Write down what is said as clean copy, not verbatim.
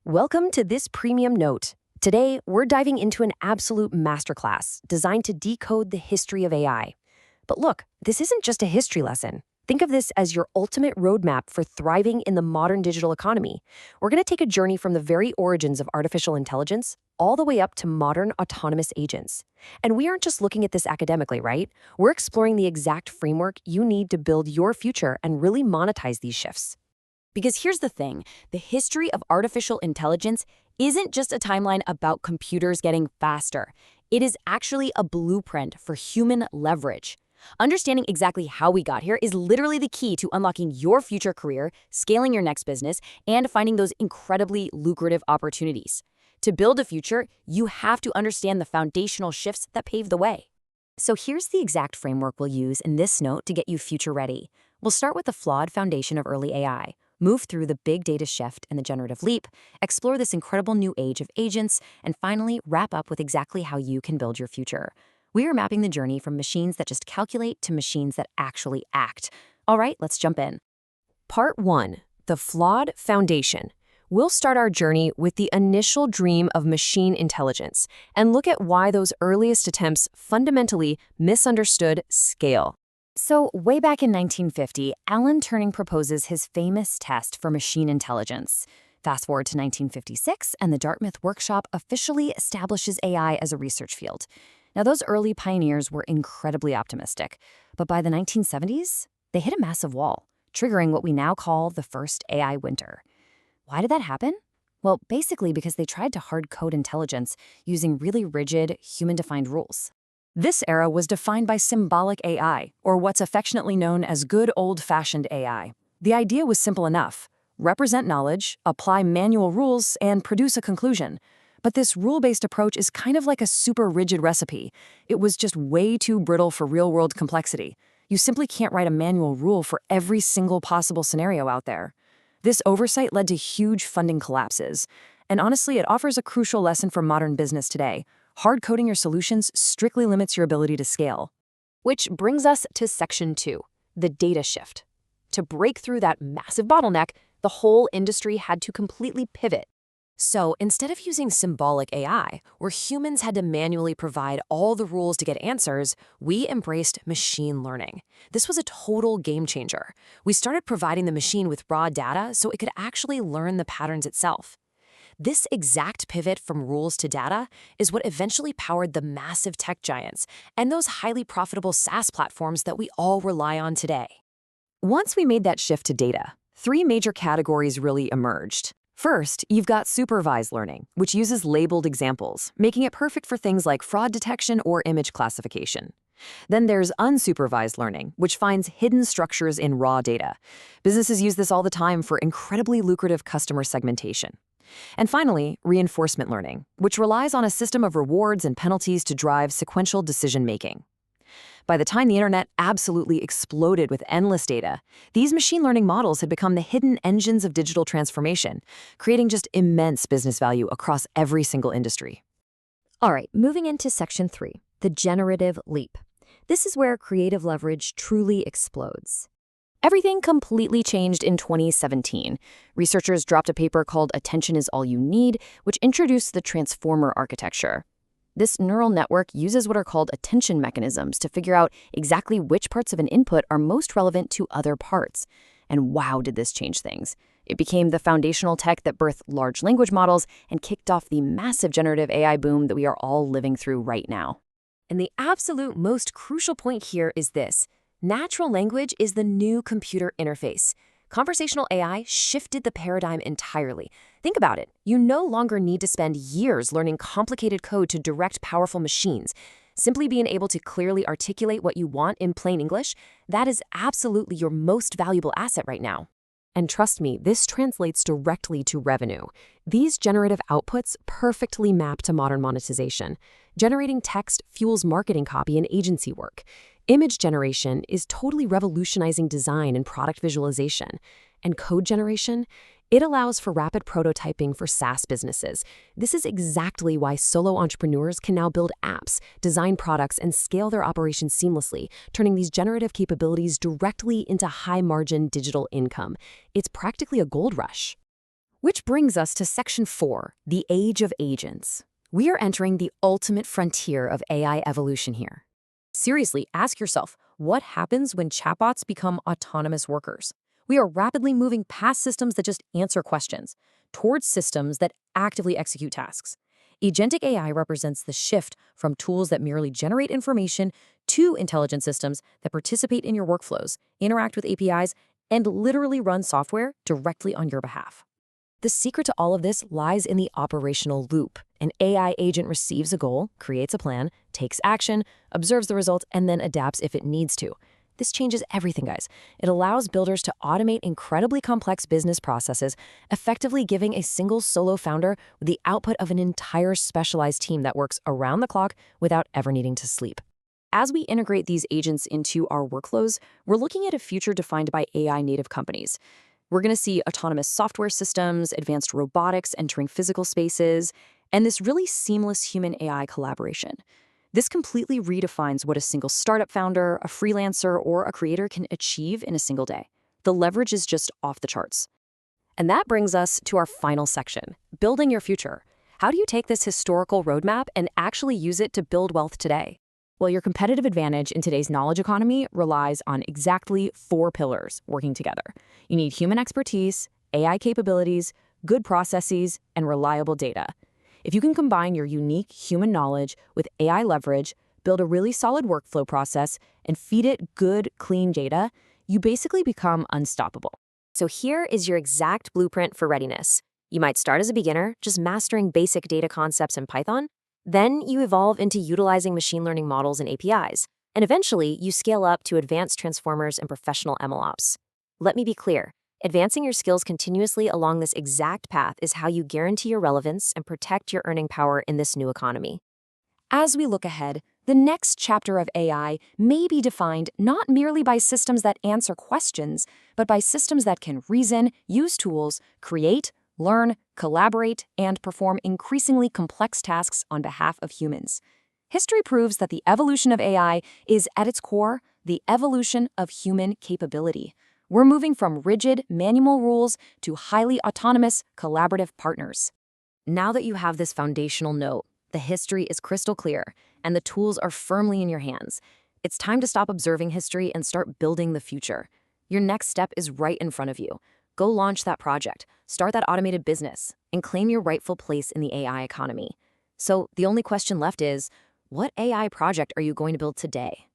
Welcome to this premium note. Today, we're diving into an absolute masterclass designed to decode the history of AI. But look, this isn't just a history lesson. Think of this as your ultimate roadmap for thriving in the modern digital economy. We're going to take a journey from the very origins of artificial intelligence all the way up to modern autonomous agents. And we aren't just looking at this academically, right? We're exploring the exact framework you need to build your future and really monetize these shifts. Because here's the thing, the history of artificial intelligence isn't just a timeline about computers getting faster. It is actually a blueprint for human leverage. Understanding exactly how we got here is literally the key to unlocking your future career, scaling your next business, and finding those incredibly lucrative opportunities. To build a future, you have to understand the foundational shifts that pave the way. So here's the exact framework we'll use in this note to get you future ready. We'll start with the flawed foundation of early AI. Move through the big data shift and the generative leap, explore this incredible new age of agents, and finally wrap up with exactly how you can build your future. We are mapping the journey from machines that just calculate to machines that actually act. All right, let's jump in. Part 1, the flawed foundation. We'll start our journey with the initial dream of machine intelligence and look at why those earliest attempts fundamentally misunderstood scale. So, way back in 1950, Alan Turing proposes his famous test for machine intelligence. Fast forward to 1956, and the Dartmouth Workshop officially establishes AI as a research field. Now, those early pioneers were incredibly optimistic, but by the 1970s, they hit a massive wall, triggering what we now call the first AI winter. Why did that happen? Well, basically because they tried to hard code intelligence using really rigid, human-defined rules. This era was defined by symbolic AI, or what's affectionately known as good old-fashioned AI. The idea was simple enough: represent knowledge, apply manual rules, and produce a conclusion. But this rule-based approach is kind of like a super rigid recipe. It was just way too brittle for real-world complexity. You simply can't write a manual rule for every single possible scenario out there. This oversight led to huge funding collapses. And honestly, it offers a crucial lesson for modern business today. Hard coding your solutions strictly limits your ability to scale. Which brings us to Section 2, the data shift. To break through that massive bottleneck, the whole industry had to completely pivot. So instead of using symbolic AI, where humans had to manually provide all the rules to get answers, we embraced machine learning. This was a total game changer. We started providing the machine with raw data so it could actually learn the patterns itself. This exact pivot from rules to data is what eventually powered the massive tech giants and those highly profitable SaaS platforms that we all rely on today. Once we made that shift to data, three major categories really emerged. First, you've got supervised learning, which uses labeled examples, making it perfect for things like fraud detection or image classification. Then there's unsupervised learning, which finds hidden structures in raw data. Businesses use this all the time for incredibly lucrative customer segmentation. And finally, reinforcement learning, which relies on a system of rewards and penalties to drive sequential decision-making. By the time the internet absolutely exploded with endless data, these machine learning models had become the hidden engines of digital transformation, creating just immense business value across every single industry. All right, moving into Section 3, the generative leap. This is where creative leverage truly explodes. Everything completely changed in 2017. Researchers dropped a paper called Attention is All You Need, which introduced the transformer architecture. This neural network uses what are called attention mechanisms to figure out exactly which parts of an input are most relevant to other parts. And wow, did this change things. It became the foundational tech that birthed large language models and kicked off the massive generative AI boom that we are all living through right now. And the absolute most crucial point here is this. Natural language is the new computer interface. Conversational AI shifted the paradigm entirely. Think about it. You no longer need to spend years learning complicated code to direct powerful machines. Simply being able to clearly articulate what you want in plain English, that is absolutely your most valuable asset right now. And trust me, this translates directly to revenue. These generative outputs perfectly map to modern monetization. Generating text fuels marketing copy and agency work. Image generation is totally revolutionizing design and product visualization. And code generation, it allows for rapid prototyping for SaaS businesses. This is exactly why solo entrepreneurs can now build apps, design products, and scale their operations seamlessly, turning these generative capabilities directly into high-margin digital income. It's practically a gold rush. Which brings us to Section 4, the Age of Agents. We are entering the ultimate frontier of AI evolution here. Seriously, ask yourself, what happens when chatbots become autonomous workers? We are rapidly moving past systems that just answer questions towards systems that actively execute tasks. Agentic AI represents the shift from tools that merely generate information to intelligent systems that participate in your workflows, interact with APIs, and literally run software directly on your behalf. The secret to all of this lies in the operational loop. An AI agent receives a goal, creates a plan, takes action, observes the results, and then adapts if it needs to. This changes everything, guys. It allows builders to automate incredibly complex business processes, effectively giving a single solo founder the output of an entire specialized team that works around the clock without ever needing to sleep. As we integrate these agents into our workflows, we're looking at a future defined by AI-native companies. We're going to see autonomous software systems, advanced robotics entering physical spaces, and this really seamless human-AI collaboration. This completely redefines what a single startup founder, a freelancer, or a creator can achieve in a single day. The leverage is just off the charts. And that brings us to our final section, building your future. How do you take this historical roadmap and actually use it to build wealth today? Well, your competitive advantage in today's knowledge economy relies on exactly 4 pillars working together. You need human expertise, AI capabilities, good processes, and reliable data. If you can combine your unique human knowledge with AI leverage, build a really solid workflow process, and feed it good, clean data, you basically become unstoppable. So here is your exact blueprint for readiness. You might start as a beginner, just mastering basic data concepts in Python. Then you evolve into utilizing machine learning models and APIs. And eventually, you scale up to advanced transformers and professional MLOps. Let me be clear. Advancing your skills continuously along this exact path is how you guarantee your relevance and protect your earning power in this new economy. As we look ahead, the next chapter of AI may be defined not merely by systems that answer questions, but by systems that can reason, use tools, create, learn, collaborate, and perform increasingly complex tasks on behalf of humans. History proves that the evolution of AI is, at its core, the evolution of human capability. We're moving from rigid, manual rules to highly autonomous, collaborative partners. Now that you have this foundational note, the history is crystal clear, and the tools are firmly in your hands. It's time to stop observing history and start building the future. Your next step is right in front of you. Go launch that project, start that automated business, and claim your rightful place in the AI economy. So the only question left is, what AI project are you going to build today?